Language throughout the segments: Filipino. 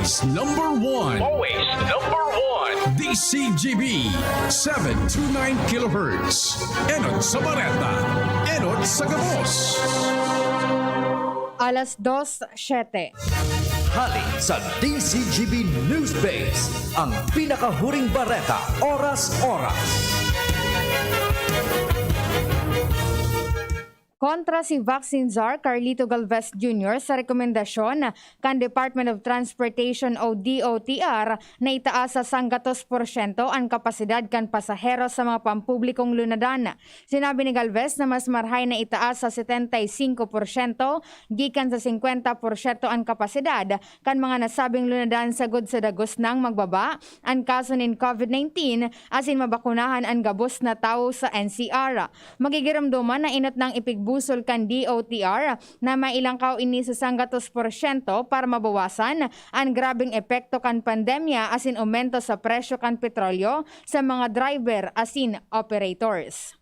Always number one. Always number one. DCGB 729 kHz. Enot sa Bareta. Enot sa Gabos. Alas 2:07. Hali sa DCGB Newsbase, ang pinakahuring bareta, oras-oras. Kontra si Vaccine Czar Carlito Galvez Jr. sa rekomendasyon kan Department of Transportation o DOTR na itaas sa 100% ang kapasidad kan pasahero sa mga pampublikong lunadan. Sinabi ni Galvez na mas marhay na itaas sa 75% gikan sa 50% ang kapasidad kan mga nasabing lunadan sagod sa dagos nang magbaba ang kaso nin COVID-19 asin mabakunahan ang gabos na tao sa NCR. Magigiramduman na inot ng ipigbusol kan DOTR na mailangkaw ini sa 100% para mabawasan ang grabing epekto kan pandemya asin aumento sa presyo kan petrolyo sa mga driver asin operators.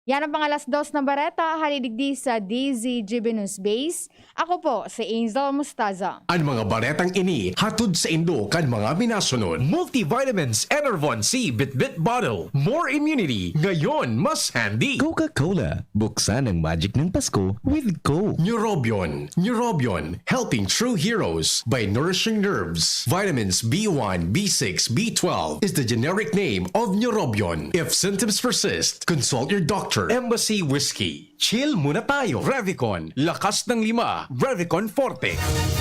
Yan ang pangalas 2 na bareta, halidigdi sa DZGB News Base. Ako po si Angel Mustaza. Ang mga baretang ini hatod sa Indo kan mga minasunod. Multivitamins Enervon C Bit-Bit Bottle. More immunity. Ngayon, mas handy. Coca-Cola. Buksan ang magic ng Pasko with Coke. Neurobion. Neurobion, helping true heroes by nourishing nerves. Vitamins B1, B6, B12 is the generic name of Neurobion. If symptoms persist, consult your doctor. Embassy Whiskey. Chill muna tayo. Revicon. Lakas ng 5. Revicon Forte.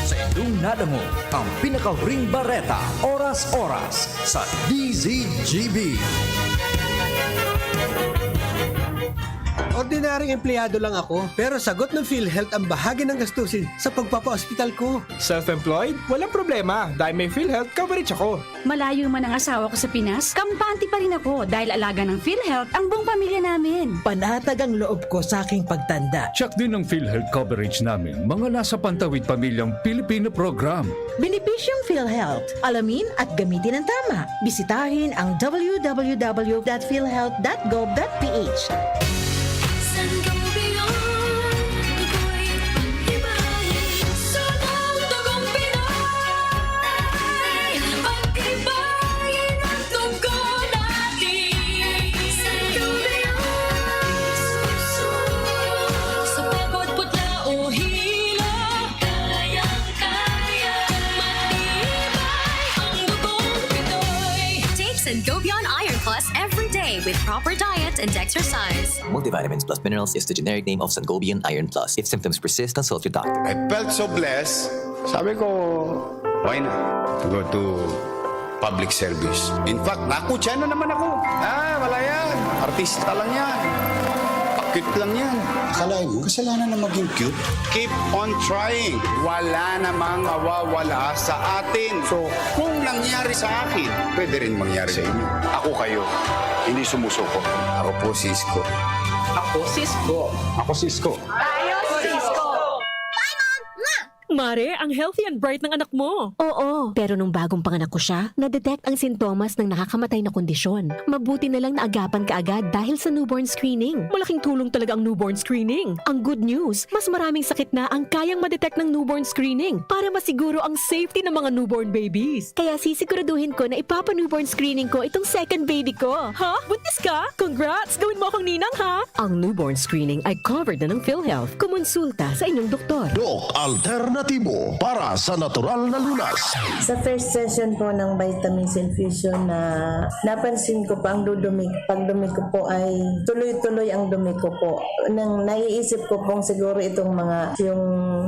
Sa inyong nadamo, ang pinakahuring bareta, oras-oras sa DZGB. Ordinaryong empleyado lang ako, pero sagot ng PhilHealth ang bahagi ng gastusin sa pagpapa-hospital ko. Self-employed? Walang problema dahil may PhilHealth coverage ako. Malayo man ang asawa ko sa Pinas, kampante pa rin ako dahil alaga ng PhilHealth ang buong pamilya namin. Panatag ang loob ko sa aking pagtanda. Check din ang PhilHealth coverage namin, mga nasa pantawid pamilyang Pilipino program. Benepisyong PhilHealth. Alamin at gamitin ng tama. Bisitahin ang www.philhealth.gov.ph. Sangobion Iron Plus every day with proper diet and exercise. Multivitamins plus minerals is the generic name of Sangobion Iron Plus. If symptoms persist, consult your doctor. I felt so blessed. Sabi ko, why not to go to public service? In fact, nakutya na naman ako. Wala yan. Artista lang yan. Cute lang yan. Akalain mo, kasalanan na maging cute? Keep on trying. Wala namang mawawala sa atin. So, kung nangyari sa akin, pwede rin mangyari sa inyo. Ako kayo, hindi sumusuko. Ako po si Isko. Ako, Cisco. Ako si Isko. Tayo, Cisco! Mare, ang healthy and bright ng anak mo. Oo, pero nung bagong panganak ko siya, na-detect ang sintomas ng nakakamatay na kondisyon. Mabuti na lang naagapan kaagad dahil sa newborn screening. Malaking tulong talaga ang newborn screening. Ang good news, mas maraming sakit na ang kayang ma-detect ng newborn screening para masiguro ang safety ng mga newborn babies. Kaya sisiguraduhin ko na ipapa-newborn screening ko itong second baby ko. Ha? Buntis ka? Congrats! Gawin mo akong ninang, ha? Ang newborn screening ay covered na ng PhilHealth. Kumonsulta sa inyong doktor. Doc Alternatibo para sa natural na lunas. Sa first session po ng vitamins infusion na napansin ko pa ang pagdumi ko po ay tuloy-tuloy ang dumi ko po. Nang naiisip ko pong siguro itong yung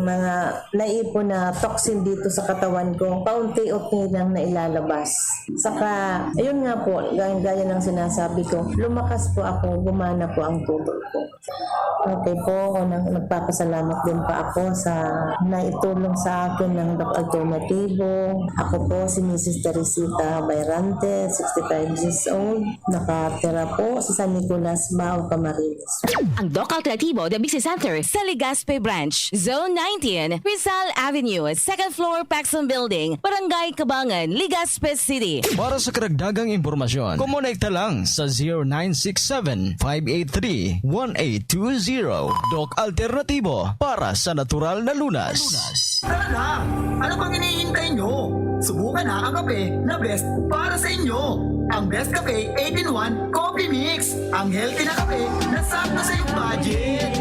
mga naipon na toxin dito sa katawan ko, paunti-unti lang na ilalabas. Saka, ayun nga po, gaya ng sinasabi ko, lumakas po ako, gumana po ang tutol ko. Okay po, nagpapasalamat din pa ako sa naitulong sa akin ng Doc Alternatibo. Ako po si Mrs. Teresita Bayrante, 65 years old. Nakatira po sa San Nicolas, Bao, Camarines. Ang Doc Alternativo The Business Center sa Legazpi Branch, Zone 19, Rizal Avenue, 2nd floor, Paxson Building, Barangay Cabangan, Legazpi City. Para sa karagdagang impormasyon, kumonekta lang sa 0967-583-1820. Doc Alternativo para sa natural na lunas. Tara na! Ano bang hinihintay nyo? Subukan na ang kape na best para sa inyo. Ang Best Cafe 8-in-1 Coffee Mix. Ang healthy na kape na sakto sa iyong budget.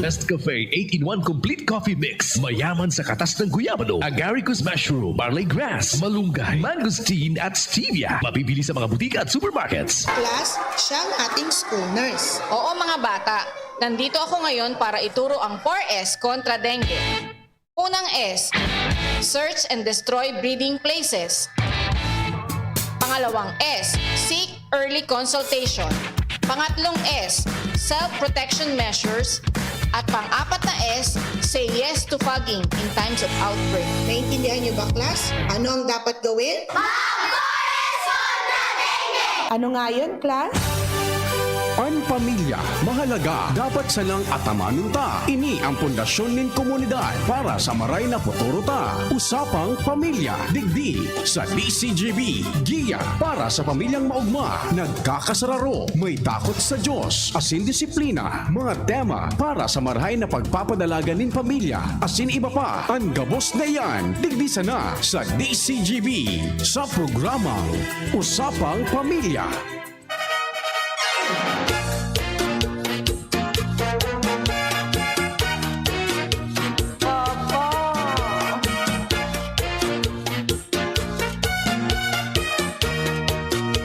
Best Cafe 8-in-1 Complete Coffee Mix. Mayaman sa katas ng guyabano, agaricus mushroom, barley grass, malunggay, mangosteen at stevia. Mabibili sa mga butika at supermarkets. Class, siya ang ating school nurse. Oo mga bata, nandito ako ngayon para ituro ang 4S kontra dengue. Unang S, search and destroy breeding places. Pangalawang S, seek early consultation. Pangatlong S, self-protection measures. At pang-apat na S, say yes to fogging in times of outbreak. Naintindihan niyo ba, class? Ano ang dapat gawin? Ano nga yun, class? Ang pamilya, mahalaga. Dapat salang atamanon ta. Ini ang pundasyon nin komunidad para sa maray na futuro ta. Usapang pamilya, digdi sa DCGB. Giya para sa pamilyang maugma. Nagkakasararo, may takot sa Diyos, asin disiplina. Mga tema para sa marahay na pagpapadalaga nin pamilya. Asin iba pa, ang gabos na yan. Digdi sana sa DCGB. Sa programang Usapang Pamilya.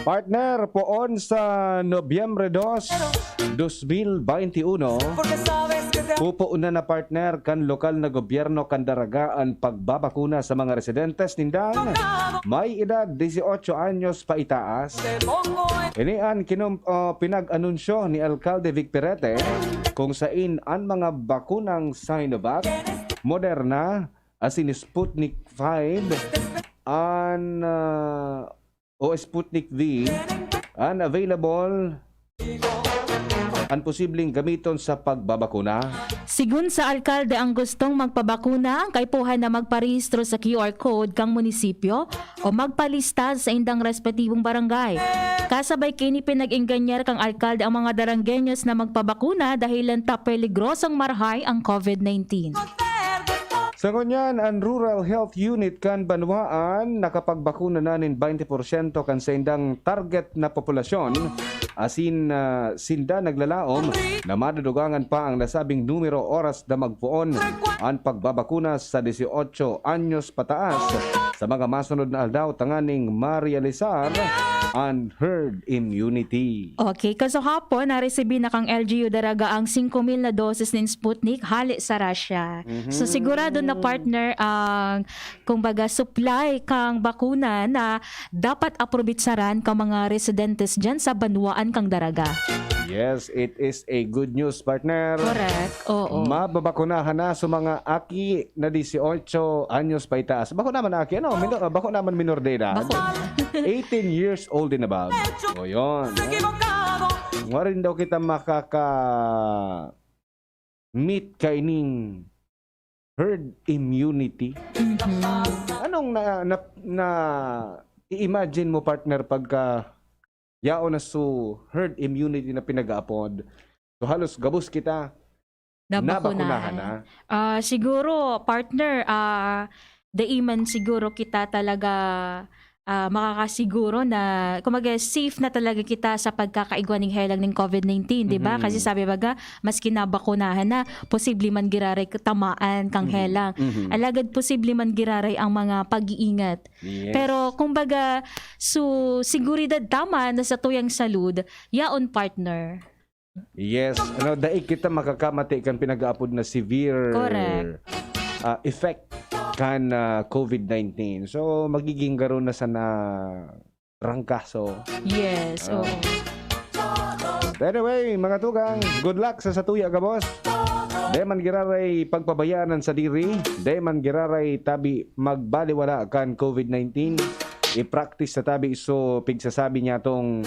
Partner, poon sa Nobyembre 2, 2021, pupuuna na partner kan lokal na gobyerno kan daragaan pagbabakuna sa mga residentes nindang may edad 18 anyos pa itaas. Inian pinag-anunsyo ni Alcalde Vic Perete kung sain ang mga bakunang Sinovac, Moderna, asin Sputnik 5, o Sputnik V unavailable ang posibleng gamiton sa pagbabakuna. Sigun sa alkalde ang gustong magpabakuna, kaipuhan na magparehistro sa QR code kang munisipyo o magpalista sa indang respetibong barangay. Kasabay kini pinag-inganyar kang alkalde ang mga daranggenyos na magpabakuna dahilan ta peligrosong marhay ang COVID-19. Sa ngunyan, ang Rural Health Unit kan Banwaan nakapagbakuna na nin 20% kan sa indang target na populasyon. Asin sinda naglalaom na madudugangan pa ang nasabing numero oras na magpuon ang pagbabakuna sa 18 anyos pataas sa mga masunod na aldaw tanganing marealisar ang herd immunity. Okay, kaso hapon naresibin na kang LGU daraga ang 5,000 na doses ng Sputnik hali sa Russia. So sigurado na partner ang kumbaga supply kang bakuna na dapat aprobitsaran kang mga residentes dyan sa Banwaan kang daraga. Yes, it is a good news, partner. Correct. Oo. Mababakunahan na sa mga aki na 18 anyos pa itaas. Bako naman aki, ano? Bako naman minor de edad. 18 years old and above. O yun. Nga rin daw kita meet kaining herd immunity. Anong i-imagine mo, partner, pagka yaon na so herd immunity na pinag-aapod. So halos gabos kita nabakunahan na. Siguro partner, daiman siguro kita talaga makakasiguro na kumaga safe na talaga kita sa pagkakaigwan ng helang ng COVID-19, di ba? Kasi sabi baga, mas kinabakunahan na, posible man giraray tamaan kang helang. Alagad posible man giraray ang mga pag-iingat. Yes. Pero kumbaga, siguridad tama na sa tuyang salud, yaon partner. Yes. Daig kita makakamati kan pinag-aapod na severe effect kan COVID-19. So magiging garo na sana rangkaso. Yes. Anyway, mga tugang, good luck sa satuya ka, boss. Deman giraray pagpabayanan sa diri, deman giraray tabi magbaliwala kan COVID-19. I-practice sa tabi so pigsasabi niya tong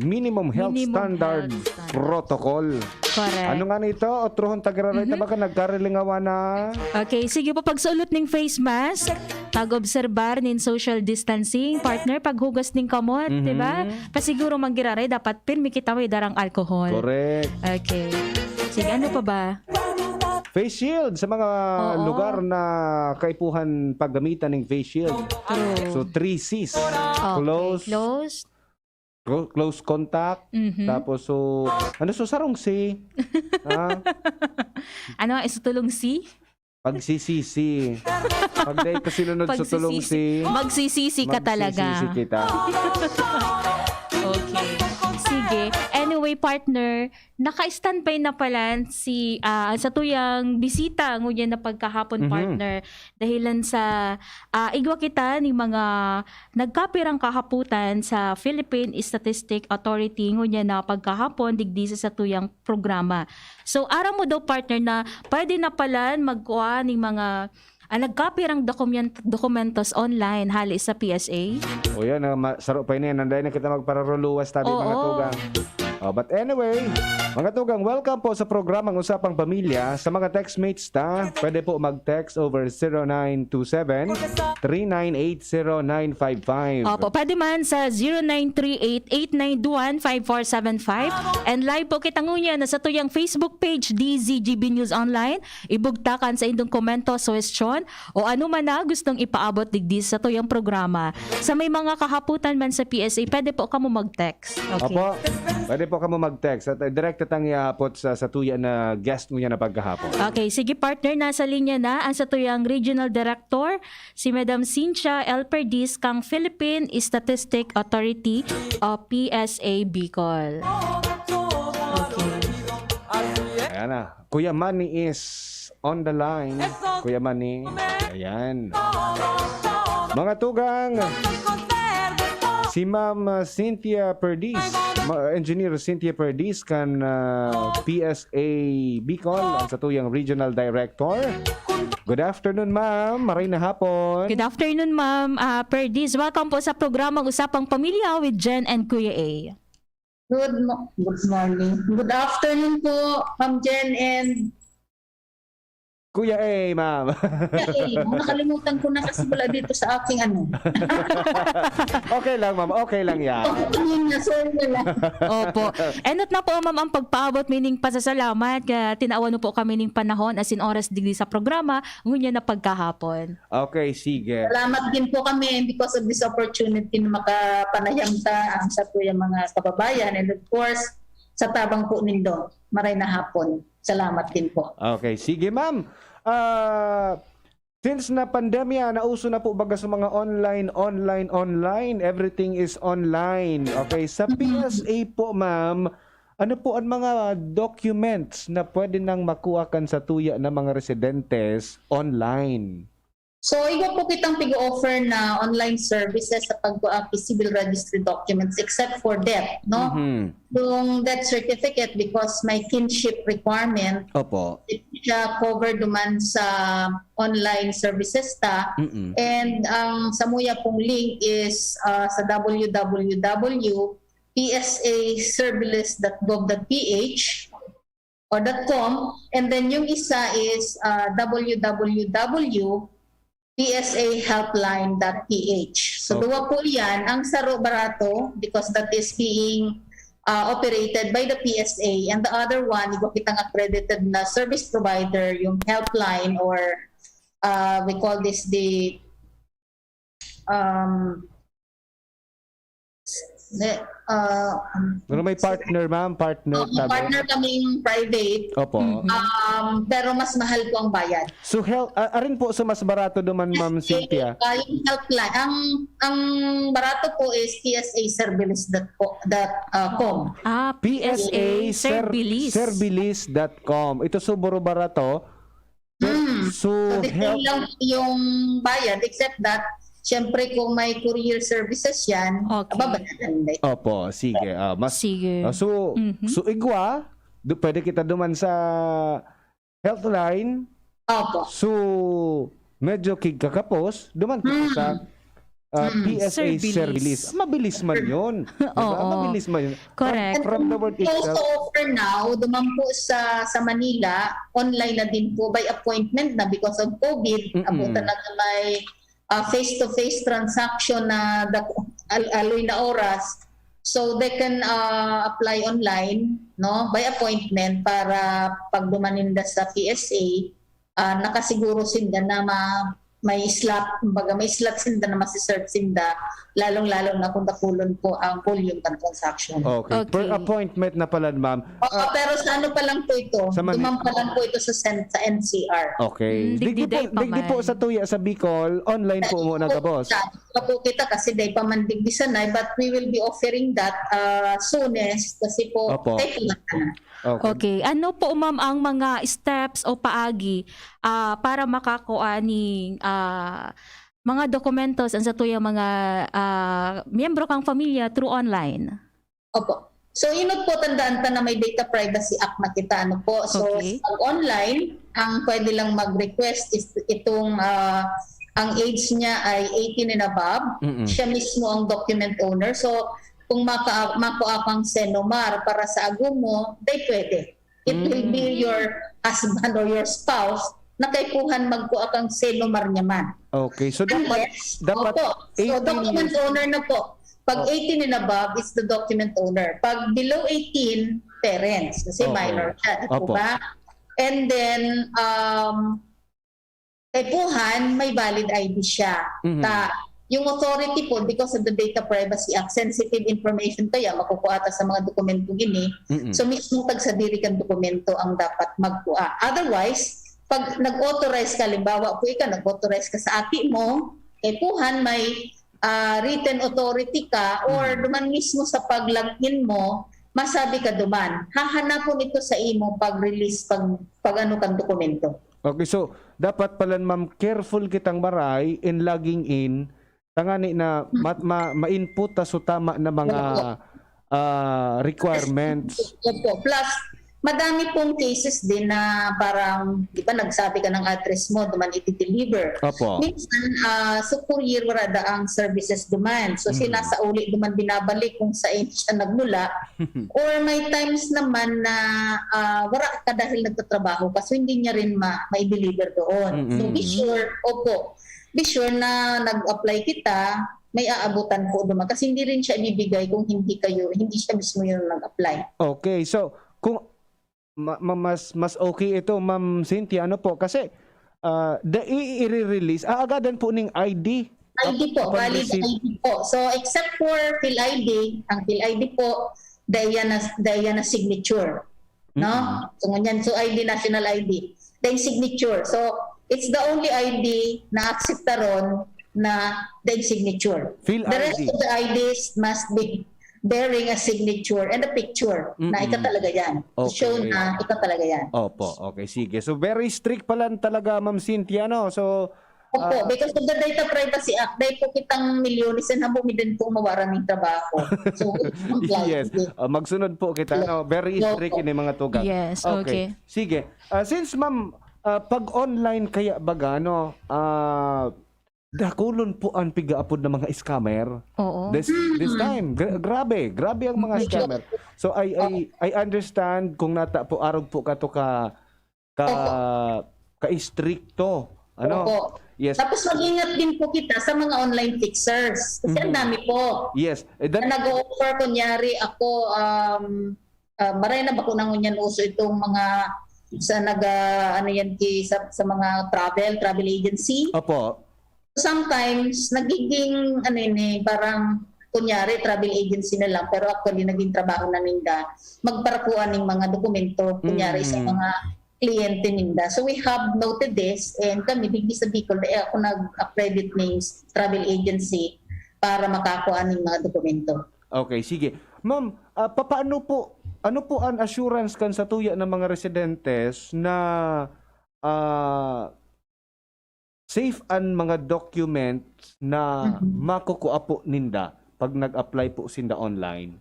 Minimum Health Standard Protocol. Correct. Ano nga nito? Otrohon tagraray na baka nagkarilingawa na. Okay, sige po, pagsulot ng face mask, pag-obserbar nin social distancing, partner, paghugas ng kamot, di ba? Pasiguro manggiraray, dapat pirmi kita darang alcohol. Correct. Okay. Sige, ano pa ba? Face shield sa mga lugar na kaipuhan paggamitan ng face shield. So 3 C's. Close. Close contact. Tapos ano sarong C? Ano, isutulong C? Pagsisisi. Pag dahil kasinunod sa tulong C. Magsisisi ka talaga. Magsisisi kita. Okay. Sige. Anyway, partner, naka-standby na pala sa tuyang bisita ngunyan na pagkahapon, partner. Dahilan sa igwa kita ni mga nagkapirang kahaputan sa Philippine Statistic Authority ngunyan na pagkahapon digdi sa tuyang programa. So, ara mo daw, partner, na pwede na pala magkuha ng mga nagkapirang dokumentos online hali sa PSA. O yan, saro pa yun. Nanday na kita magpararuluwas tabi mga tugang. But anyway, mga tugang, welcome po sa programang Usapang Pamilya. Sa mga textmates pwede po mag-text over 0927-3980-955. Opo, pwede man sa 0938-891-5475. And live po kita ngunya na sa tuyang Facebook page DZGB News Online. Ibugtakan sa indong komento, question o ano man na gustong ipaabot digdi sa tuyang programa. Sa may mga kahaputan man sa PSA, pwede po kamo mag-text. Okay. Opo, pwede po kamo mag-text at direct tatang iapot sa tuya na guest mo niya na pagkahapon. Okay, sige partner, nasa linya na ang sa tuyang Regional Director, si Madam Cynthia L. Perdiz kang Philippine Statistic Authority o PSA Bicol. Okay. Ayan na. Kuya Manny is on the line. Kuya Manny. Ayan. Mga tugang, si Ma'am Cynthia Perdiz, Engineer Cynthia Perdiz kan PSA Bicol, ang satuyang Regional Director. Good afternoon, ma'am. Maray na hapon. Good afternoon, Ma'am Perdiz. Welcome po sa programang Usapang Pamilya with Jen and Kuya A. Good morning. Good afternoon po, Ma'am Jen and Kuya A, ma'am. nakalimutan ko na kasi wala dito sa aking Okay lang, ma'am. Okay lang yan. Sorry na. Opo. Enot na po, ma'am, ang pagpaabot mining pasasalamat. Tinawan po kami ng panahon as in oras digdi sa programa. Ngunya na pagkahapon. Okay, sige. Salamat din po kami because of this opportunity na makapanayam ta ang sa tuyang mga kababayan and of course sa tabang po nindo. Maray na hapon. Salamat din po. Okay, sige, ma'am. Since na pandemya, nauso na po baga sa mga online, everything is online. Okay, sa PSA po, ma'am, ano po ang mga documents na pwede nang makuhakan sa tuya ng mga residentes online? So, iba po kitang pig-offer na online services sa civil registry documents except for death, no? Yung death certificate because may kinship requirement. Opo. Siya covered duman sa online services ta. And ang samuya pong link is sa www.psaservicelist.gov.ph or .com, and then yung isa is www.psahelpline.ph. So duwa po yan ang saro barato because that is being operated by the PSA, and the other one iba kitang accredited na service provider, yung helpline, or we call this the may partner, ma'am? Partner kaming private. Opo. Pero mas mahal po ang bayad. So, arin po sa mas barato naman, ma'am Cynthia? Yung helpline. Ang barato po is psaservicelist.com. psaservicelist.com. Ito suburo barato. So, lang yung bayad, except that siyempre, kung may courier services yan, babayaran din. Opo, sige. So igwa, pwede kita duman sa Healthline. Opo. So, medyo kikakapos, duman kita sa PSA Servilis. Servilis. Mabilis man yun. Diba? Oo. Mabilis man yun. Correct. From the word Also itself. offer now, dumampo sa Manila, online na din po by appointment na because of COVID. Abutan na may face-to-face transaction na aloy na oras. So they can apply online, no, by appointment para pag dumaninda sa PSA, nakasiguro sinda na may slot, kumbaga may slot sinda na masiserve sinda, lalong-lalo na kung nakulon po ang volume ng transaction. Okay. Per appointment na pala, ma'am. Pero sa ano pa lang po ito? Sa Dumam pa lang po ito sa NCR. Okay. Digdi po sa tuya sa Bicol, online po muna ka, boss. Po kita kasi day pa man digdi sanay, but we will be offering that soonest kasi po Opo. tayo na. Okay. Ano po, ma'am, ang mga steps o paagi para makakuha ni mga documentos ang sa tuyang mga miyembro kang pamilya through online? Opo. So inot po tandaan ta na may Data Privacy Act na kita ano po. So sa online, ang pwede lang mag-request is itong ang age niya ay 18 and above. Siya mismo ang document owner. So kung makuha kang senomar para sa ago mo, day pwede. It will be your husband or your spouse na kaypuhan magkuha kang senomar niya man. Okay. So dapat Opo. So document owner na po. Pag 18 and above, it's the document owner. Pag below 18, parents. Kasi minor siya. Di po ba? And then, kaypuhan, may valid ID siya. Yung authority po, because of the Data Privacy Act, sensitive information kaya makukuha ta sa mga dokumento gini. So mismo tag sa diri kang dokumento ang dapat magkuha. Otherwise, pag nag-authorize ka, limbawa po nag-authorize ka sa ati mo, kaypuhan may written authority ka or duman mismo sa pag-login mo, masabi ka duman. Hahanapon ito sa imo pag-release, pag ano kang dokumento. Okay, so dapat pala, ma'am, careful kitang baray in logging in tangani na ma-input ta so tama na mga requirements. Opo. Plus, madami pong cases din na parang, di ba, nagsabi ka ng address mo, duman iti-deliver. Opo. Minsan, sa courier warada ang services duman. So, sinasauli duman binabalik kung saan siya nagmula. Or may times naman na wala ka dahil nagtatrabaho kasi hindi niya rin ma-deliver doon. So, be sure na nag-apply kita, may aabutan po duman. Kasi hindi rin siya ibibigay kung hindi siya mismo yung nag-apply. Okay, so kung mas okay ito, Ma'am Cynthia, ano po, kasi i-release, aagadan po ng ID. ID po, valid ID po. So except for PhilID, ang PhilID po, daya na signature. No? So nganyan, so ID, national ID. Then signature. So it's the only ID na accept ron na the signature. The rest of the IDs must be bearing a signature and a picture na ika talaga yan. To show na ika talaga yan. Opo, okay, sige. So very strict pala talaga, Ma'am Cynthia, no? So Opo, because of the Data Privacy Act, dahil po kitang milyones na bumi din po mawaran ng trabaho. So, yes, magsunod po kita, no? Very strict ini mga tugang. Yes, okay. Sige. Since, Ma'am, pag online kaya baga, no, dakulon po ang pigaapod ng mga scammer. Oo. This time, grabe ang mga scammer. So I understand kung nata po arog po kato ka stricto. Ano? Opo. Yes. Tapos mag-ingat din po kita sa mga online fixers. Kasi ang dami po. Yes. Na nag-offer, kunyari ako, maray na ba ko nang yan uso itong mga sa sa mga travel agency. Opo. Sometimes nagiging parang kunyari travel agency na lang pero actually naging trabaho na ninda magparakuan ng mga dokumento kunyari sa mga kliyente ninda. So we have noted this and kami digdi sa Bicol ako nag-accredit ng travel agency para makakuha ng mga dokumento. Okay, sige. Ma'am, paano po ang assurance kan sa tuya ng mga residentes na safe ang mga documents na makukuha po ninda pag nag-apply po sinda online?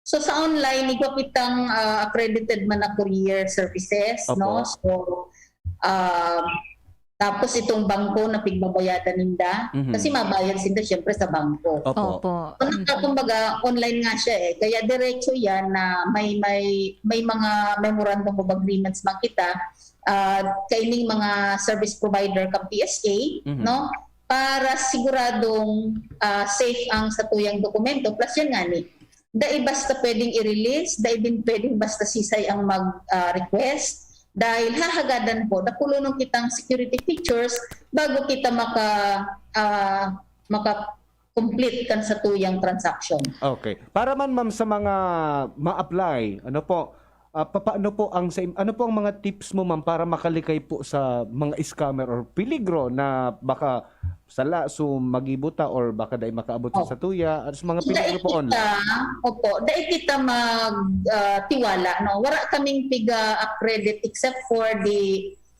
So sa online, igwapitang accredited man na courier services, Opo. no? So Tapos itong bangko na pigbabayadan ninda, kasi mabayad sila siyempre sa bangko. Opo. Kumbaga, online nga siya eh. Kaya diretso yan na may mga memorandum of agreements makita kaining mga service provider kang PSA, no? Para siguradong safe ang satuyang dokumento. Plus yan nga ni, dahil basta pwedeng i-release, dahil din pwedeng basta sisay ang mag-request, dahil hahagadan po, nakulunong kitang security features bago kita maka-complete kan sa tuyang transaction. Okay. Para man ma'am sa mga ma-apply, ano po ang mga tips mo ma'am para makalikay po sa mga scammer or peligro na baka sala so magibuta or baka dai makaabot sa tuya at sa mga peligro po online? Dahil kita magtiwala, no? Wala kaming piga-accredit except for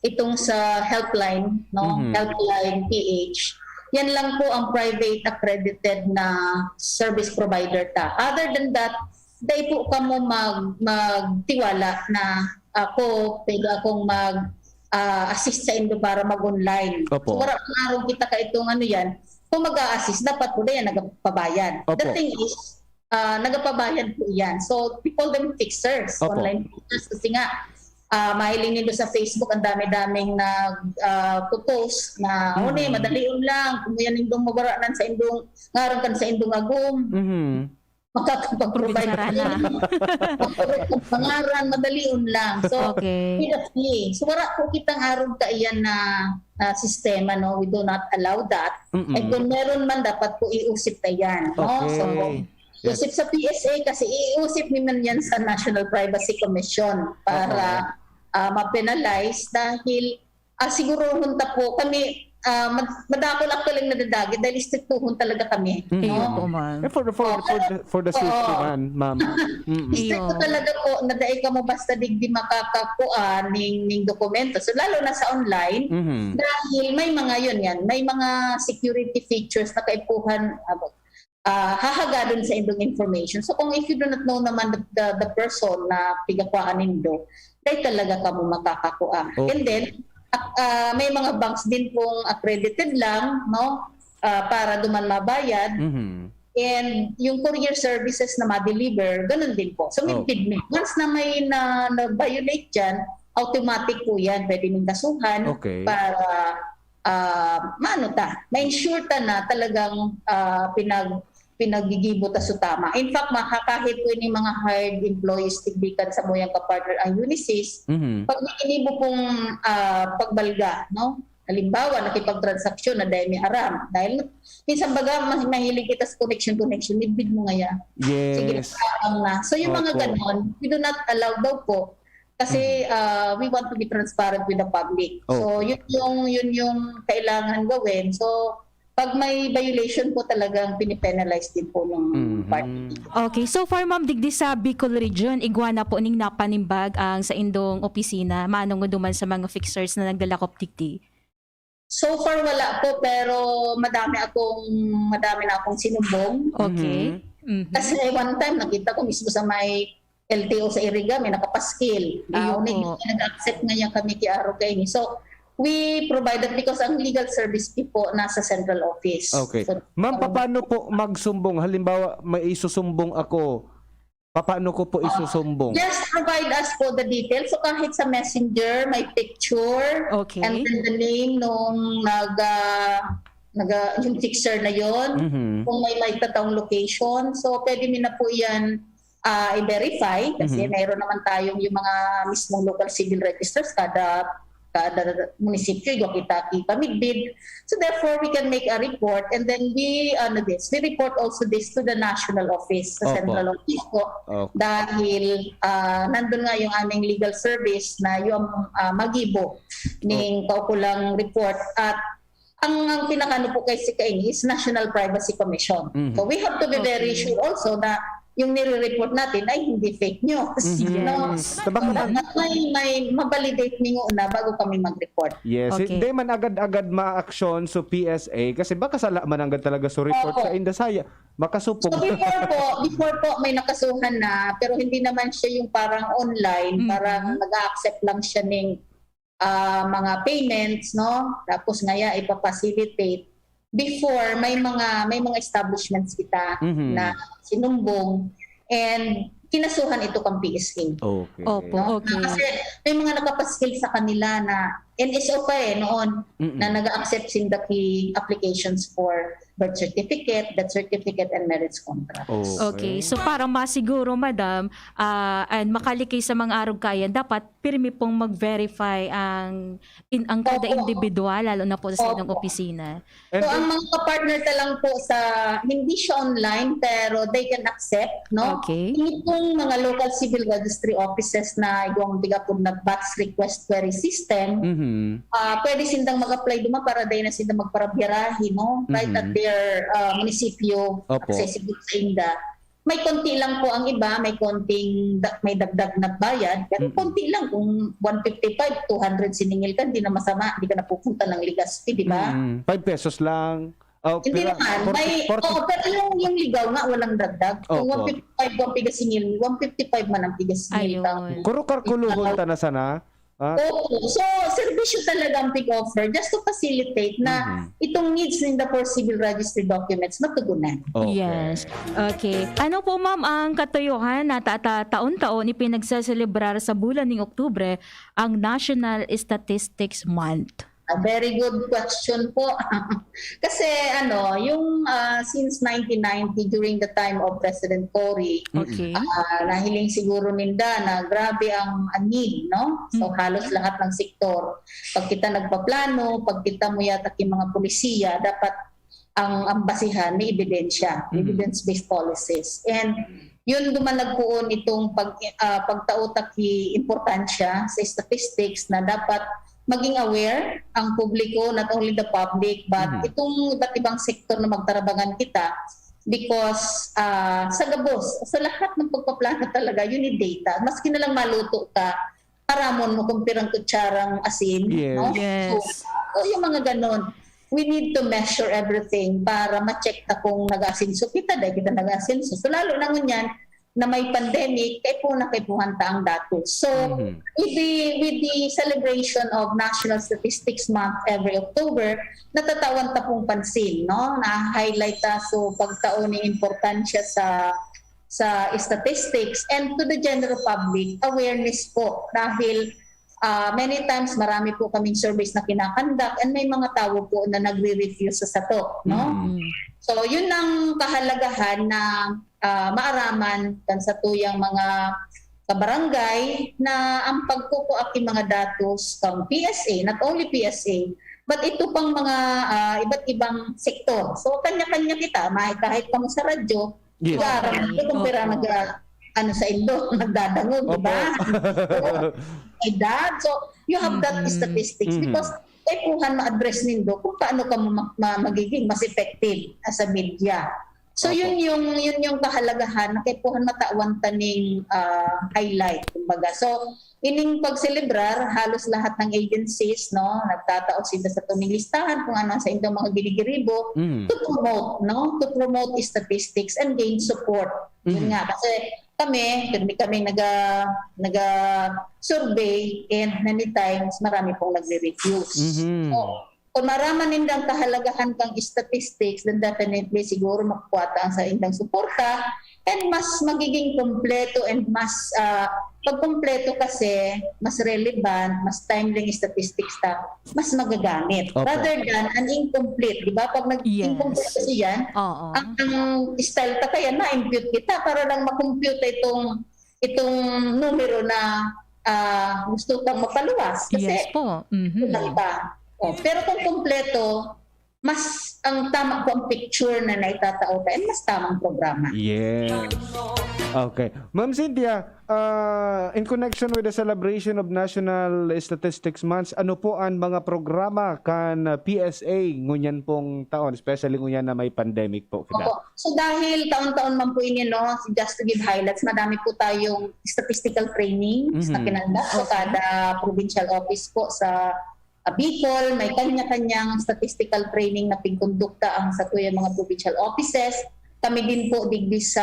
itong sa helpline, no? Helpline PH. Yan lang po ang private accredited na service provider ta. Other than that, dahil po kamo magtiwala na pwede akong assist sa indo para mag-online. So, wala araw kita ka itong kung mag-a-assist, dapat po yan nagpabayad. The thing is, nagpabayad po yan. So, we call them fixers, online fixers. Kasi nga, mahiling nito sa Facebook, ang dami-daming nag-post na, madalion lang, kung yan indong mabaranan sa indong, ngaron kan sa indong agum. Makakapag-provide pangaran, madalion lang. So, so wala po kitang araw ka iyan na sistema, no? We do not allow that. And kung meron man, dapat po iusip na yan. No? So, usip sa PSA kasi iusip naman yan sa National Privacy Commission para ma-penalize dahil siguro hunta po kami madakol actually nadadagi dahil strictuhon talaga kami. No? For the safety man, ma'am. Stricto talaga po na dahil ka mo basta digdi makakakuan ning dokumento. So lalo na sa online dahil may mga may mga security features na kaipuhan hahagadon sa indong information. So kung if you do not know naman the person na pigakuan nindo, dahil talaga ka mo makakakuha. And then may mga banks din pong accredited lang, no? Para duman mabayad. And yung courier services na ma-deliver, ganun din po. So may pidme. Once na may na-violate dyan, automatic po yan. Pwede mong kasuhan para ma-ensure ta na talagang pinaggigibo ta sa tama. In fact, makakahit po yung mga hired employees tigbikan sa moyang kapartner ang Unisys. Pag inibo pong pagbalga, no? Halimbawa, nakipag-transaksyon na dahil may aram. Dahil minsan baga, mahilig kita sa connection, nibid mo ngaya. Sige, na. So yung mga ganon, we do not allow daw po. Kasi we want to be transparent with the public. So yun yung kailangan gawin. So pag may violation po talagang pinipenalize din po ng party. Okay, so far ma'am, digdi sa Bicol Region, iguana po ning napanimbag ang sa indong opisina, manong duman sa mga fixers na nagdalakop digdi? So far wala po, pero madami na akong sinumbong. Okay. Kasi one time nakita ko mismo sa may LTO sa Iriga, may nakapaskil. Nag-accept nga niya kami kiaro kayo. So we provided because ang legal service po nasa central office. Okay. So, ma'am, paano po magsumbong? Halimbawa, may isusumbong ako. Paano ko po isusumbong? Just provide us po the details. So kahit sa messenger, may picture. And then the name nung yung fixer na yon. Kung may tatawang location. So pwede mo na po yan i-verify. Kasi mayroon naman tayong yung mga mismong local civil registers kada munisipyo yung kita midbid. So therefore we can make a report and then we report also this to the national office, sa central office po. Dahil nandun nga yung aming legal service na yung magibo ning kaukulang report at ang pinakano po kay CKN is National Privacy Commission. So we have to be very sure also na yung nire-report natin ay hindi fake news. May mabalidate ninyo na bago kami mag-report. Yes, hindi man agad-agad ma-action sa PSA kasi baka sala man agad talaga sa report sa Indasaya. Makasupong. So before po may nakasuhan na pero hindi naman siya yung parang online, parang nag-accept lang siya ng mga payments, no? Tapos ngaya ipapacilitate before may mga establishments kita na sinumbong and kinasuhan ito kang PSA. Okay. No? Kasi may mga nakapaskil sa kanila na NSO pa noon na nag-accept SINDAPI applications for birth certificate, death certificate, and marriage contract. Okay. So para masiguro, madam, and makalikay sa mga arugkayan, dapat pirmi pong mag-verify ang kada individual, lalo na po sa inyong opisina. So ang mga kapartner ta lang po sa, hindi siya online, pero they can accept, no? Okay. Itong mga local civil registry offices na yung biga po na batch request query system, pwede sindang mag-apply duma para dahil na sindang magparabirahi, no? Right at their munisipyo, accessible sa inda. May konti lang po ang iba, may dagdag na bayad, pero konti lang. Kung 155, 200 siningil ka, hindi na masama, hindi ka napupunta ng Ligaspi, di ba? 5 pesos lang. Hindi naman. Pero yung ligaw nga, walang dagdag. Kung 155 ang pigasingil, 155 man ang pigasingil. Kuro karkuluhon ta na sana. So, serbisyo talaga ang pick-offer just to facilitate na itong needs in the for civil registry documents matugunan. Yes. Okay. Ano po ma'am ang katuyuhan na taon-taon ipinagsaselebrar sa bulan ng Oktubre ang National Statistics Month? A very good question po. Kasi yung since 1990 during the time of President Cory, nahiling siguro ninda na grabe ang need, no? So halos lahat ng sektor. Pag kita nagpaplano, pag kita mo yata yung mga polisiya, dapat ang basihan may ebidensya, evidence-based policies. And yun dumalag poon itong pagtautak importansya sa statistics na dapat maging aware ang publiko, not only the public, but itong iba't ibang sektor na magtarabangan kita because sa gabos, sa lahat ng pagpaplano talaga, you need data. Maski na lang maluto ka, paramon mo kung pirang kutsarang asin. No? Yes. So, yung mga ganon. We need to measure everything para ma-check ta kung nag-asinso kita, dahil kita nag-asinso. So lalo na ngunyan, na may pandemic, kay puhanta ang datos. So, with the celebration of National Statistics Month every October, natatawan ta pong pansin, no? Na-highlight ta so pagtaon ni importansya sa statistics and to the general public, awareness po. Dahil many times marami po kaming surveys na kinakandak and may mga tao po na nagre-review sa sato, no? So, yun ang kahalagahan na maaraman kan sa tuyang mga kabarangay na ang pagkukuak mga datos ng PSA, not only PSA, but ito pang mga iba't ibang sektor. So, kanya-kanya kita, kahit pa mo sa radyo, kung pera sa Indo, nagdadangog, di ba? So, you have that statistics because puhan ma-address nindo kung paano ka magiging mas effective as a media. So yun yung kahalagahan na puhan matawan taning highlight kumbaga. So ining pagselebrar halos lahat ng agencies nagtatao sila sa tuning listahan kung ano sa indong mga giligiribo to promote statistics and gain support. Yun nga kasi kami naga-survey and many times marami pong nagre-reviews. So, kung maraman nindang kahalagahan kang statistics, then definitely siguro makukuha ang sa indang suporta and mas magiging kompleto and mas pag-kompleto kasi mas relevant, mas timely statistics mas magagamit. Rather than an incomplete, di ba? Pag nag-incomplete kasi yan, ang style kaya na-impute kita para lang makompute itong numero na gusto kang mapaluwas. Kasi yes po. Iba. Pero kung kompleto, mas ang tama ko ang picture na naitatao and mas tamang programa. Yes. Okay. Ma'am Cynthia, in connection with the celebration of National Statistics Month, ano po ang mga programa kan PSA ngunyan pong taon, especially ngunyan na may pandemic po? So dahil taon-taon man po inyo, just to give highlights, madami po tayong statistical training na kinanda sa kada provincial office po sa Bicol, may kanya-kanyang statistical training na pingkondukta ang sa tuyang mga provincial offices. Kami din po digdi sa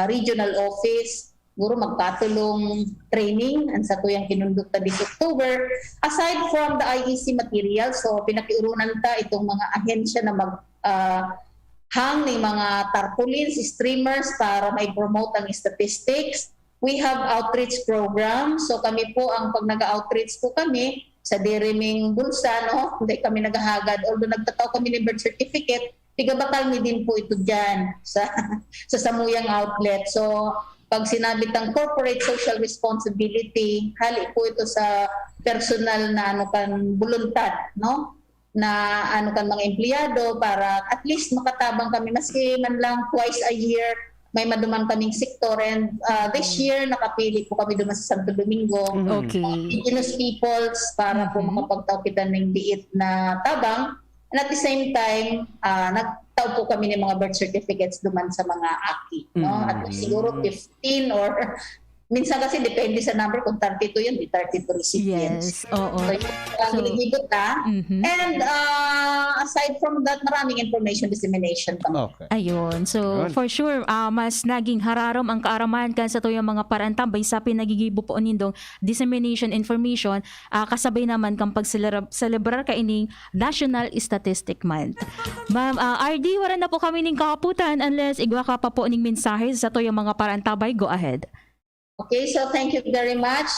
regional office, siguro magkatulong training ang sa tuyang kinundukta this October. Aside from the IEC material, so pinakiurunan ta itong mga ahensya na hang ng mga tarpaulins, streamers para may promote ang statistics. We have outreach program. So kami po, pag nag-outreach po kami sa diriming bulsa, no? Hindi kami naghahagad. Although nagtataw kami ng birth certificate, tigabatal mi din po ito dyan sa Samuyang outlet. So pag sinabi tang corporate social responsibility, hali po ito sa personal na voluntad, no? Na mga empleyado para at least makatabang kami maski man lang twice a year may maduman kaming sektor, and this year nakapili po kami duman sa Santo Domingo. Indigenous peoples para po makapagtaw kita ng diit na tabang, and at the same time nagtaw po kami ng mga birth certificates duman sa mga aki, no? At siguro 15 or minsan kasi depende sa number, kung 32 yun, di 32 recipients. Yes, oo. So, ginigibot na. And aside from that, maraming information dissemination kami. Ayun. So, for sure, mas naging hararom ang kaaraman kan sa tuyang mga parantambay sa pinagigibo po nindong dissemination information, kasabay naman kang pag-celebrar ka ining National Statistic Month. Ma'am, RD, wala na po kami ning kaputan unless igwa ka pa po ning mensahe sa tuyang mga parantambay. Go ahead. Okay, so thank you very much.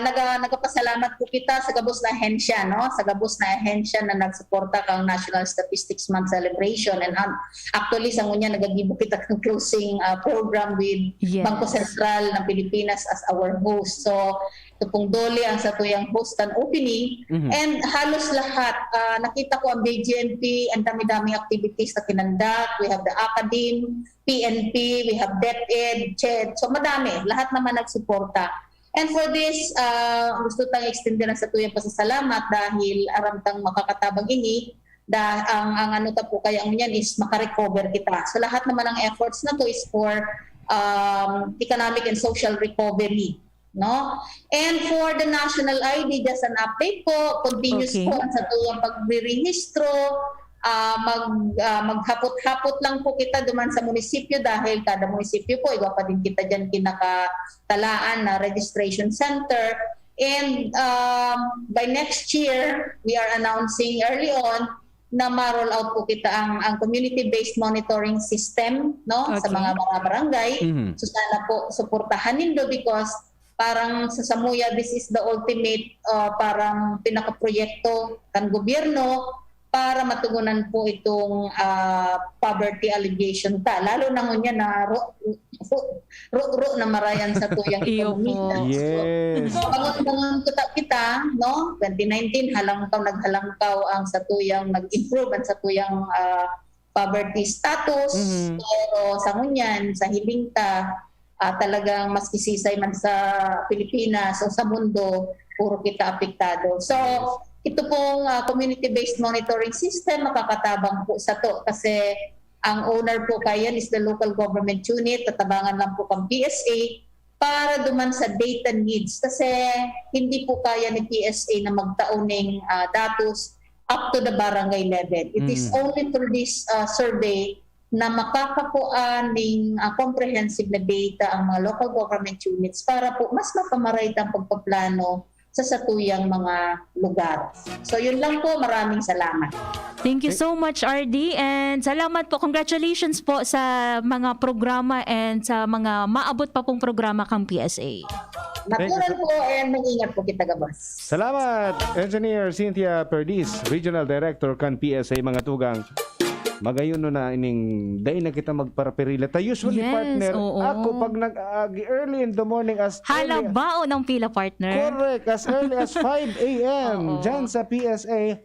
Nagapasalamat po kita sa gabos na ahensya, no? Sa gabos na ahensya na nagsuporta kang National Statistics Month celebration, and actually sa ngunya nagagibo kita kang closing program with Bangko Sentral ng Pilipinas as our host. So ito pong dole ang sa tuyang host and opening, and halos lahat nakita ko ang BGNP, ang dami-dami activities na kinandak. We have the Academe, PNP, we have DepEd, CHED, so madami, lahat naman nagsuporta. And for this, gusto tang extender sa tuyang pasasalamat dahil aramtang makakatabang ini, ang ano ta po kaya niyan is makarecover kita. So lahat naman ng efforts na to is for economic and social recovery, no? And for the national ID, just an update po, continuous po sa tuyang pagre-rehistro. Maghapot-hapot lang po kita duman sa munisipyo dahil kada munisipyo po iba pa din kita dyan kinakatalaan na registration center, and by next year we are announcing early on na ma-roll out po kita ang community-based monitoring system, no? Sa mga barangay. So sana po suportahan nindo because parang sa Samuya this is the ultimate parang pinaka-proyekto kan gobyerno para matugunan po itong poverty alleviation lalo na ngunya na ro na marayan sa tuyang ekonomiya. Yes. So, bangon kita, no? 2019 naghalangkaw ang sa tuyang nag-improve ang sa tuyang poverty status, pero sa ngunyan sa hilingta talagang mas kisisay man sa Pilipinas o sa mundo puro kita apektado. So ito pong community-based monitoring system, makakatabang po sa to kasi ang owner po kayan is the local government unit, tatabangan lang po kang PSA para duman sa data needs kasi hindi po kaya ni PSA na magtaon ng datos up to the barangay level. It is only through this survey na makakakuan ng comprehensive na data ang mga local government units para po mas mapamaray ang pagpaplano sa satuyang mga lugar. So yun lang po, maraming salamat. Thank you so much, RD, and salamat po. Congratulations po sa mga programa and sa mga maabot pa pong programa kang PSA. Natural po, and mag-ingat po kita, gabas. Salamat, Engineer Cynthia Perdiz, Regional Director kan PSA mga tugang. Magayon no na ining day na kita magparaperila. Ta usually partner, ako pag early in the morning as halabao ng pila partner. Correct, as early as 5 a.m. Diyan sa PSA,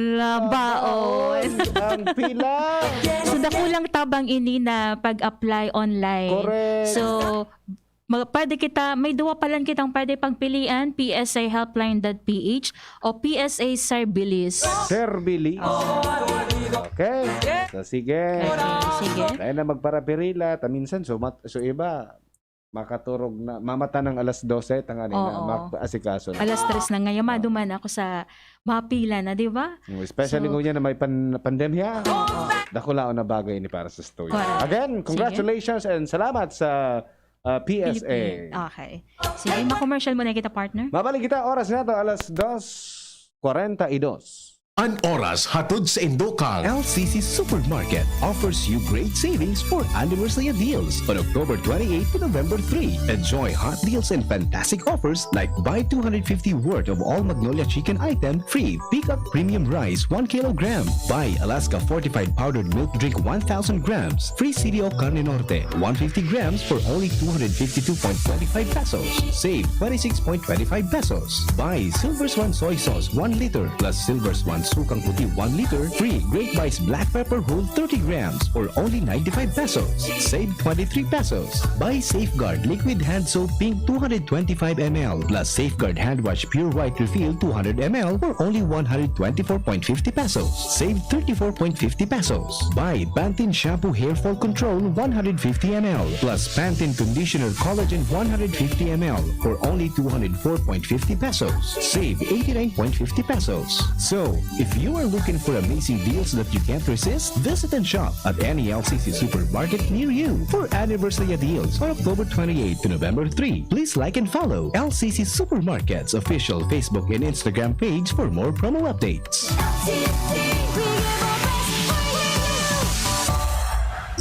halabaon ang pila. So dakulang tabang ini na pag-apply online. Correct. So pwede kita, may duwa pa lang kitang pwede pagpilian, PSA Helpline.ph o PSA Servilis. Servilis. Okay. So, sige. Sige. Kaya na magparaperila. Minsan, so iba, makaturog na, mamata ng alas 12, tangali na, Oo. mag-asikaso na. Alas 3 na ngayon, maduman ako sa mapila na, di ba? Especially So- kung yan na may pandemya. Dakulaon na bagay ni para sa story. Correct. Again, congratulations and salamat sa PSA. Philippine. Okay. Sige, ma-commercial muna kita, partner. Mabalik kita, oras na to, alas 2:42. An oras hatod sa Indokang. LCC Supermarket offers you great savings for anniversary deals on October 28 to November 3. Enjoy hot deals and fantastic offers like buy 250 worth of all Magnolia chicken item, free pick up premium rice 1 kilogram. Buy Alaska fortified powdered milk drink 1,000 grams, free CDO Carne Norte 150 grams for only 252.25 pesos. Save 26.25 pesos. Buy Silver Swan soy sauce 1 liter plus Silver Swan sukang puti 1 liter, free Great Bites black pepper whole 30 grams for only 95 pesos. Save 23 pesos. Buy Safeguard liquid hand soap pink 225 ml plus Safeguard hand wash pure white refill 200 ml for only 124.50 pesos. Save 34.50 pesos. Buy Pantene shampoo hair fall control 150 ml plus Pantene conditioner collagen 150 ml for only 204.50 pesos. Save 89.50 pesos. So, if you are looking for amazing deals that you can't resist, visit and shop at any LCC supermarket near you for anniversary deals on October 28 to November 3. Please like and follow LCC Supermarket's official Facebook and Instagram page for more promo updates.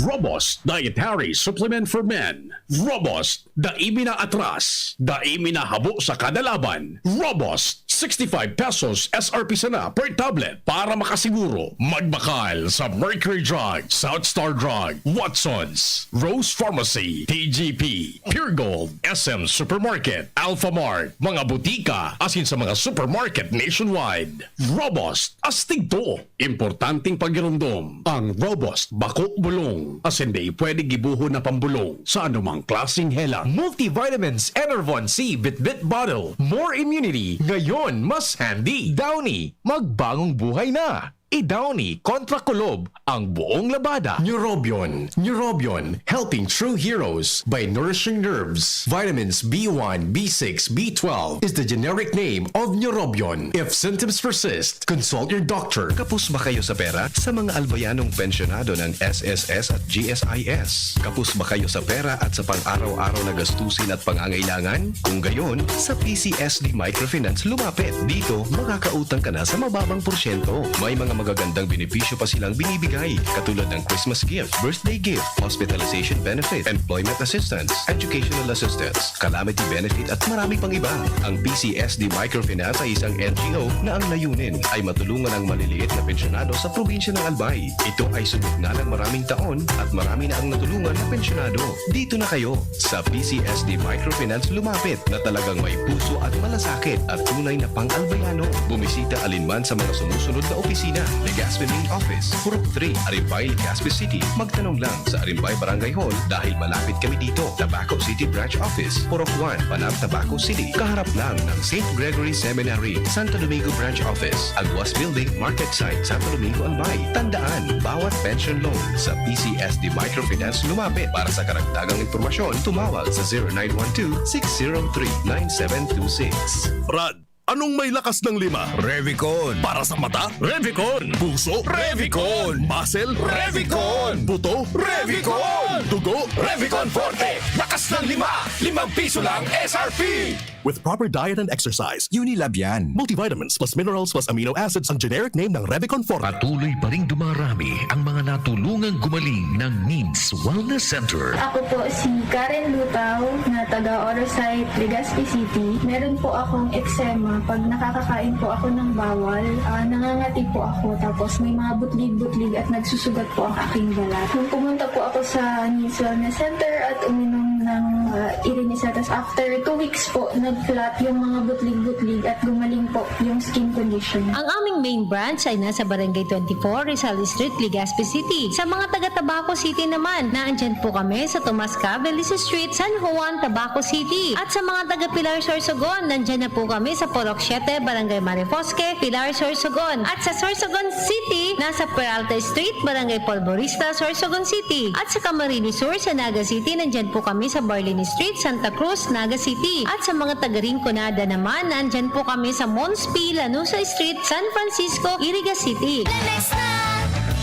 Robust Dietary Supplement for Men. Robust, daimi na atras. Daimi na habo sa kada laban. Robust, 65 pesos SRP sana per tablet para makasiguro. Magbakal sa Mercury Drug, South Star Drug, Watsons, Rose Pharmacy, TGP, Pure Gold, SM Supermarket, Alpha Mart, mga butika, asin sa mga supermarket nationwide. Robust, astig to. Importanteng pagirundom. Ang Robust Bako Bulong. Asin di pwede gibuho na pambulong sa anumang klaseng helang. Multivitamins Enervon C Bit-Bit Bottle. More immunity. Ngayon, mas handy. Downy, magbagong buhay na. I-Downy kontra kulob ang buong labada. Neurobion. Neurobion, helping true heroes by nourishing nerves. Vitamins B1, B6, B12 is the generic name of Neurobion. If symptoms persist, consult your doctor. Kapos ba kayo sa pera? Sa mga albayanong pensyonado ng SSS at GSIS? Kapos ba kayo sa pera at sa pang-araw-araw na gastusin at pangangailangan? Kung gayon, sa PCSD Microfinance lumapit. Dito, makakautang ka na sa mababang porsyento. May mga magagandang benepisyo pa silang binibigay, katulad ng Christmas gift, birthday gift, hospitalization benefit, employment assistance, educational assistance, calamity benefit at marami pang iba. Ang PCSD Microfinance ay isang NGO na ang layunin ay matulungan ang maliliit na pensyonado sa probinsya ng Albay. Ito ay subok na ng maraming taon at marami na ang natulungan na pensyonado. Dito na kayo sa PCSD Microfinance lumapit na talagang may puso at malasakit at tunay na pang-albayano. Bumisita alinman sa mga sumusunod na opisina. Legazpi Main Office, Purok 3, Arimbay, Legazpi City. Magtanong lang sa Arimbay Barangay Hall dahil malapit kami dito. Tabaco City Branch Office, Purok 1, Panam, Tabaco City. Kaharap lang ng St. Gregory Seminary, Santo Domingo Branch Office, Aguas Building, Market Site, Santo Domingo, Albay. Tandaan, bawat pension loan sa PCSD Microfinance lumapit. Para sa karagdagang impormasyon, tumawag sa 0912-603-9726. Brad, anong may lakas ng 5? Revicon. Para sa mata? Revicon. Puso? Revicon. Muscle? Revicon. Buto? Revicon. Dugo? Revicon Forte. Lakas ng 5. 5 piso lang SRP. With proper diet and exercise, Unilab yan. Multivitamins plus minerals plus amino acids ang generic name ng Revicon Forte. Patuloy pa ring dumarami ang mga natulungang gumaling ng NIMS Wellness Center. Ako po si Karen Lutaw na taga Orosite, Legazpi City. Meron po akong eczema. Pag nakakakain po ako ng bawal, nangangati po ako. Tapos may mga butlig-butlig at nagsusugat po ang aking balat. Nung pumunta po ako sa NIMS Wellness Center at uminom ng Irinisetas, after 2 weeks po, nag-flat yung mga butlig-butlig at gumaling po yung skin condition. Ang aming main branch ay nasa Barangay 24, Rizal Street, Legazpi City. Sa mga taga Tabaco City naman, naandyan po kami sa Tomas Cabelis Street, San Juan, Tabaco City. At sa mga taga Pilar Sorsogon, nandyan na po kami sa Purok 7, Barangay Marifosque, Pilar Sorsogon. At sa Sorsogon City, nasa Peralta Street, Barangay Polvorista, Sorsogon City. At sa Camarines Sur, sa Naga City, nandyan po kami sa Barlini Street, Santa Cruz, Naga City. At sa mga taga Rinconada naman, nandyan po kami sa Monspi, Lanusa Street, San Francisco, Iriga City.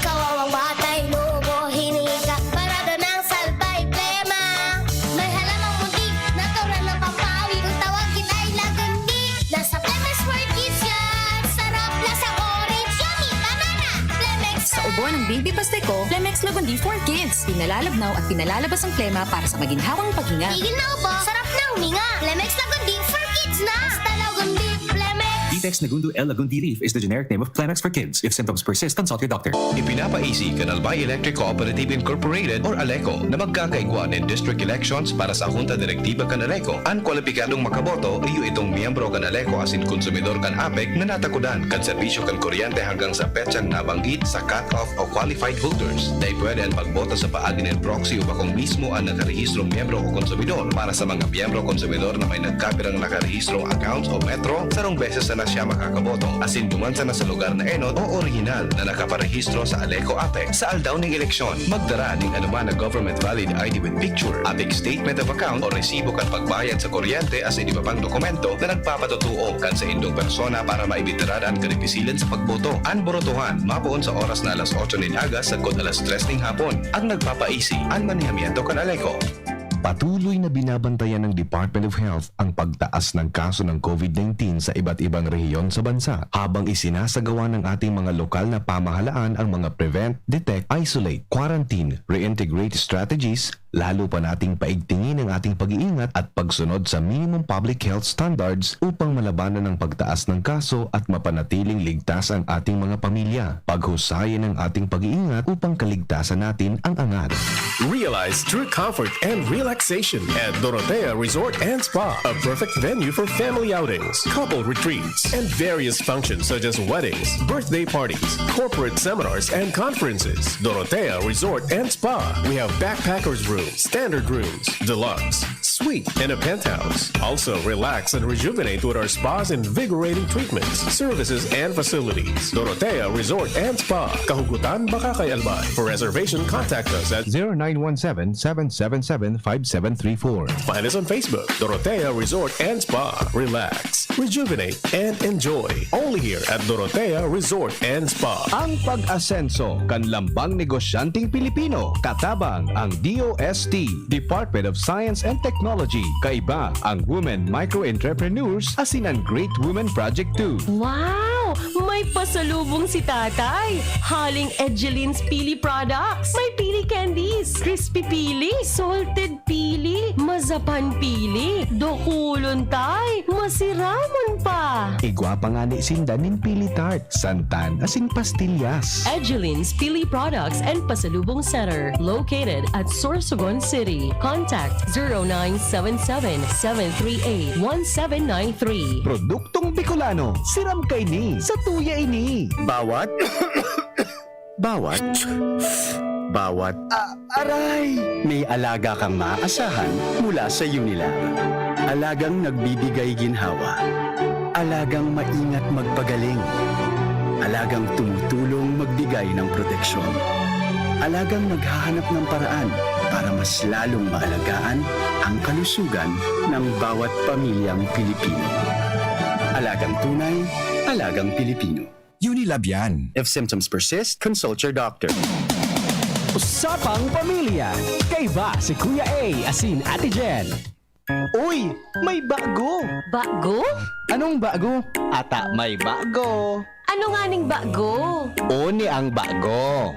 Kawawang batay, lubo, hinika, parado ng salbay, plema. May halamang muntik, natural ng pampawi, kung tawagin ay lagundi. Nasa Plemex for Kids yan, sarap lasa orange, yummy, banana, Plemex. Sa ubo ng baby pasteco, Plemex Lagundi for Kids. Pinalalabnaw at pinalalabas ang plema para sa maginhawang paghinga. Tigil na ubo, sarap na huminga. Plemex Lagundi for Kids na. Basta Lagundi, Plemex. Detex Nagundo L. Lagundi Reef is the generic name of Plemex for kids. If symptoms persist, consult your doctor. Ipinapaisi ka ng Albay Electric Cooperative Incorporated or ALECO na magkakaigwa ng district elections para sa Junta Direktiba kan ALECO. Ang kwalipikadong makaboto, iyo itong miyembro kan ALECO asin konsumidor kan APEC na natakudan kan serbisyo kan kuryente hanggang sa petsang nabanggit sa cut-off o qualified holders. Dahil pwede ang pagboto sa paagi ng proxy o bakong mismo ang nakarehistrong miyembro o konsumidor para sa mga miyembro konsumidor na may nagkapirang nakarehistrong accounts o metro, sarong beses na siya makakaboto asin dumansa na sa lugar na enot o original na nakaparehistro sa ALECO APEC sa aldaw ng eleksyon. Magdara ng anuman na government valid ID with picture, APEC statement of account o resibo kan pagbayad sa kuryente as iba pang dokumento na nagpapatutuo kan sa indong persona para maibitiradan kan ipisilan sa pagboto. Ang borotohan mapuon sa oras na alas 8 ng agas sa kod alas 3 ng hapon. Ang nagpapaisi ang manihamiento kan ALECO. Patuloy na binabantayan ng Department of Health ang pagtaas ng kaso ng COVID-19 sa iba't ibang rehiyon sa bansa habang isinasagawa ng ating mga lokal na pamahalaan ang mga prevent, detect, isolate, quarantine, reintegrate strategies, lalo pa nating paigtingin ang ating pag-iingat at pagsunod sa minimum public health standards upang malabanan ang pagtaas ng kaso at mapanatiling ligtas ang ating mga pamilya. Paghusayin ang ating pag-iingat upang kaligtasan natin ang angat. Realize true comfort and relaxation at Dorotea Resort and Spa, a perfect venue for family outings, couple retreats, and various functions such as weddings, birthday parties, corporate seminars, and conferences. Dorotea Resort and Spa. We have backpackers rooms, standard rooms, deluxe, suite, and a penthouse. Also, relax and rejuvenate with our spa's invigorating treatments, services, and facilities. Dorotea Resort and Spa. Kahugutan, Bakakay, Albay. For reservation, contact us at 0917-777-5734. Find us on Facebook, Dorotea Resort and Spa. Relax, rejuvenate, and enjoy. Only here at Dorotea Resort and Spa. Ang pag-asenso kan lambang negosyanteng Pilipino, katabang ang DOST, Department of Science and Technology. Kaiba ang Women Micro-Entrepreneurs asin ang Great Women Project 2. Wow! May pasalubong si tatay. Haling Edgelines Pili Products. May pili candies, crispy pili, salted pili, mazapan pili, dokulon tay, masiramon pa. Igwa pa nga ni Sindanin Pili Tart, santan asin pastillas. Edgelines Pili Products and Pasalubong Center, located at Sorsogon City. Contact 0977-738-1793. Produktong Bicolano, siram kay ni, sa tuya ini. Bawat aray! May alaga kang maaasahan mula sa Unilag. Alagang nagbibigay ginhawa. Alagang maingat magpagaling. Alagang tumutulong magbigay ng proteksyon. Alagang naghahanap ng paraan para mas lalong maalagaan ang kalusugan ng bawat pamilyang Pilipino. Alagang tunay, alagang Pilipino. Unilab yan. If symptoms persist, consult your doctor. Usapang Pamilya. Kaiba si Kuya A asin Ate Jen. Uy, may bago. Bago? Anong bago? Ata may bago. Ano nga ning bago? Oni ang bago.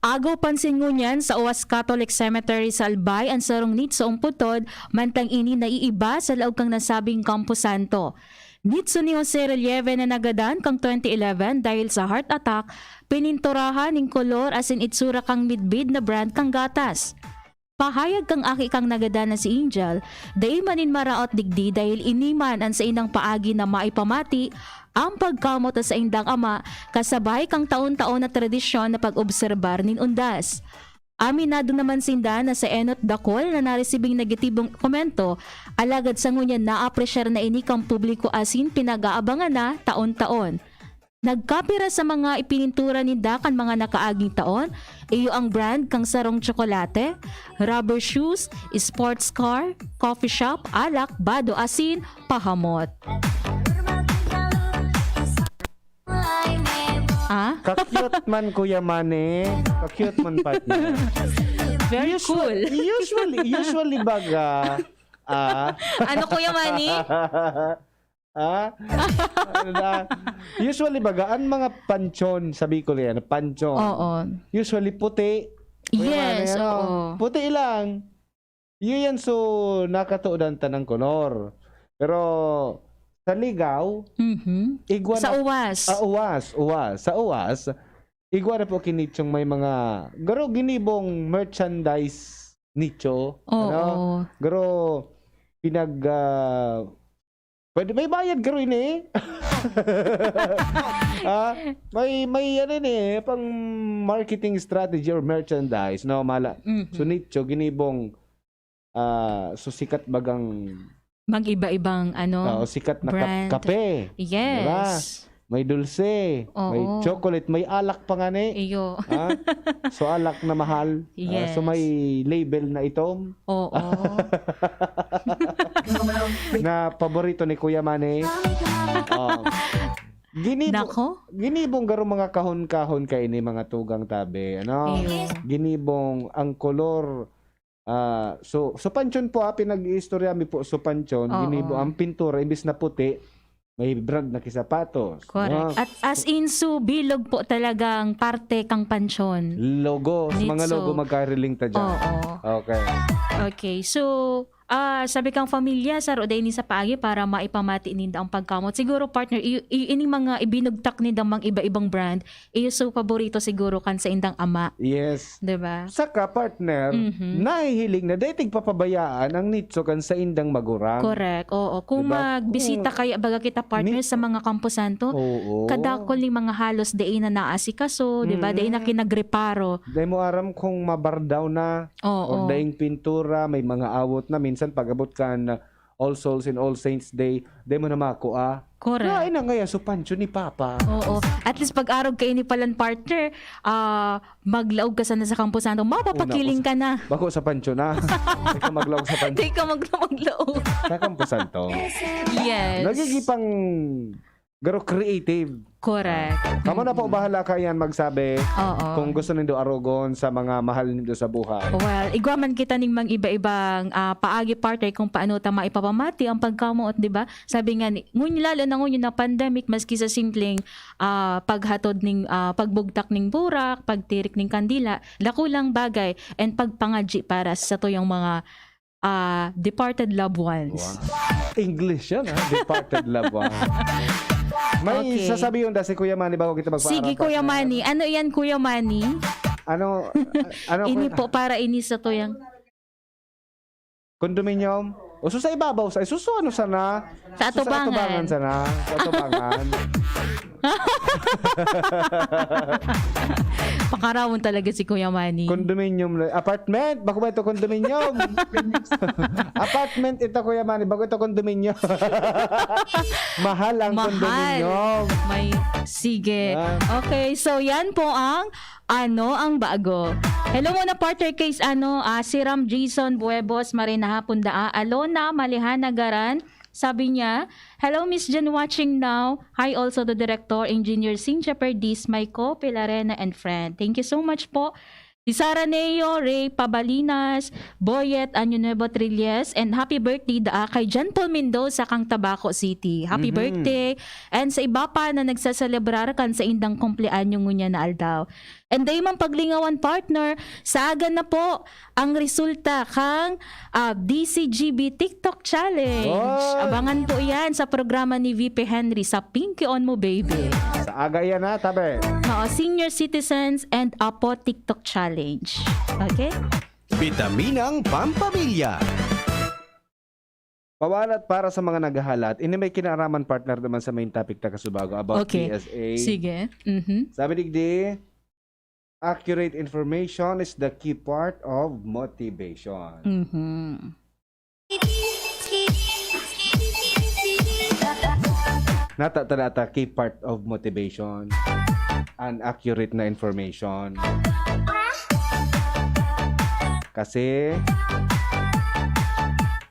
Agaw pansin ngunyan sa Oas Catholic Cemetery sa Albay ang sarong nit sa umputod mantang ini naiiba sa laog kang nasabing Campo Santo. Nitso ni Jose Relieve na nagadan kang 2011 dahil sa heart attack, pininturahan ng kolor asin itsura kang midbid na brand kang gatas. Pahayag kang aki kang nagadana si Angel, day manin maraot digdi dahil iniman ang sa indang paagi na maipamati ang pagkamot sa indang ama kasabay kang taon-taon na tradisyon na pag-obserbar nin undas. Aminado naman sinda na sa enot dakol na naresibing negatibong komento, alagad sa ngunyan na-apresyar na ini kang publiko asin pinag-aabangan na taon-taon. Nagkapira sa mga ipinintura ni Dakan mga nakaaging taon, iyo ang brand kang sarong tsokolate, rubber shoes, sports car, coffee shop, alak, bado asin, pahamot. Ka-cute man, Kuya Manny. Ka-cute man, partner. Very cool. Usually baga, Ano Kuya Manny? Usually bagaan mga panchon sa Bicol yan, panchon. Oo. Usually puti. Yes, Manny, oo. Puti lang. Yun yan so nakatuodan tanang kolor. Pero sa ligaw, igwa Sa na, uwas. Sa uwas, igwa na po kinitsong may mga garo ginibong merchandise nicho. Oo. Garo pinag pwede may bayad garo ini. May ano ni pang marketing strategy or merchandise no mala. So nicho ginibong susikat bagang Mag-iba-ibang sikat na brand. kape. Yes. Diba? May dulce, may Oo. chocolate, may alak pa nga ni. Iyo. So alak na mahal. Yes. So may label na itom. Oo. Na paborito ni Kuya Manny. Ginibong garo mga kahon-kahon kay ni mga tugang tabi. Iyo. Ginibong ang kolor so panchon po pinag-iistorya mi po so panchon Oo. ginibo ang pintura imbis na puti may brag na kisapatos. Correct. At as in so bilog po talagang parte kang panchon. Logo. Sa mga Nitso. logo magkariling ta dyan. Okay. Okay. So, sabi kang familia sa roday ni sa paagi para maipamati ninda ang pagkamot. Siguro partner, ining mga ibinugtak nindang mga iba-ibang brand, iyo so paborito siguro kan sa indang ama. Yes. 'Di ba? Saka partner, nahihiling na dating papabayaan ang nitso kan sa indang magurang. Correct. Oo. Kung Diba? magbisita kaya baga kita partner sa mga kampusanto, Oo. kadakol ni mga halos day na naasikaso, 'di ba? Day na kinagreparo. Dahil mo aram kung mabardaw na Oo. o daing pintura, may mga awot na minsan pag-abot kan All Souls and All Saints Day, dahil mo na makuha. Correct. Kain na ngaya so pancho ni Papa. Oo. At least pag-arog kayo ni palan partner, maglaog ka sana sa kampusanto, mapapakiling ka na. Bako sa pancho na. Di ka maglaog sa pancho. Di ka maglaog. Sa kampusanto. Yes. Nagigipang garo creative. Correct. Kamo na po bahala kayan magsabi Oo. kung gusto nindo arogon sa mga mahal nindo sa buhay. Well, igwaman kita ning mga iba-ibang paagi partner kung paano ta maipapamati ang pagkamuot, di ba? Sabi nga, ngunyan lalo na ngunyan na pandemic, maski sa simpleng paghatod ning pagbugtak ning burak, pagtirik ning kandila, lakulang bagay, and pagpangadji para sa tuyong mga departed loved ones. Wow. English yan ha, departed loved one. May Okay. sasabihin da si Kuya Manny bago kita magpaarap. Sige, Kuya Manny. Ano yan, Kuya Manny? Ano Ini po para ini sa tuyang condominium? O so sa ibabaw sa suso ano sana? Sa So, atubangan. Sa atubangan sana. Sa atubangan. Pakarawon talaga si Kuya Manny. Condominium apartment. Bako ba ito condominium? Apartment ito Kuya Manny. Bago ito condominium. Mahal ang condominium. May sige. Okay, so yan po ang ang bago. Hello muna partner case si Ram Jason Buebos Marina Pundaa Alona Malihanagaran. Sabi niya, hello Miss Jen watching now. Hi also the director, engineer Cynthia Perdiz, Maiko, Pilarena and friend. Thank you so much po. Si Sara Neo, Ray Pabalinas, Boyet Anyunuevo Trilles, and happy birthday kay John Paul Mendoza kang Tabaco City. Happy birthday. And sa iba pa na nagsaselebrar kan sa indang kumpleanyo ngunya na aldaw. And day man paglingawan partner, saagan na po ang resulta kang DCGB TikTok Challenge. Oy! Abangan po yan sa programa ni VP Henry sa Pinky On Mo Baby. Sa aga yan ha, tabi. Senior Citizens and Apo TikTok Challenge. Okay? Bitaminang Pampamilya. Pawalat para sa mga naghahalat, ini may kinaraman partner naman sa main topic ta kasubago about Okay. PSA. Sige. Sabi digdi, accurate information is the key part of motivation. Nata key part of motivation. An accurate na information. Kasi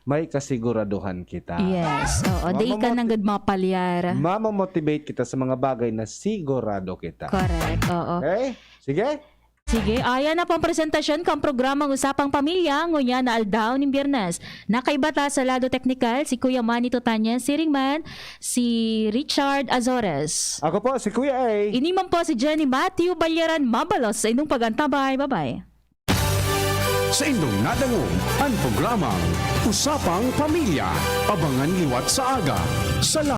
may kasiguraduhan kita. Yes. Oo, di ka nang gud mapalyar. Mamamotivate kita sa mga bagay na sigurado kita. Correct. Oo. Okay? Sige? Sige, ayan na pang presentasyon kang programang Usapang Pamilya ngunya na aldaw ni Biyernes. Nakaibata sa lado teknikal si Kuya Manny Tutanya, si Ringman, si Richard Azores. Ako po, si Kuya A. Iniman po si Jenny Matthew Balyaran Mabalos sa inyong pagantabay. Bye-bye. Sa inyong nadangog ang programang Usapang Pamilya. Abangan liwat sa aga. Salamat.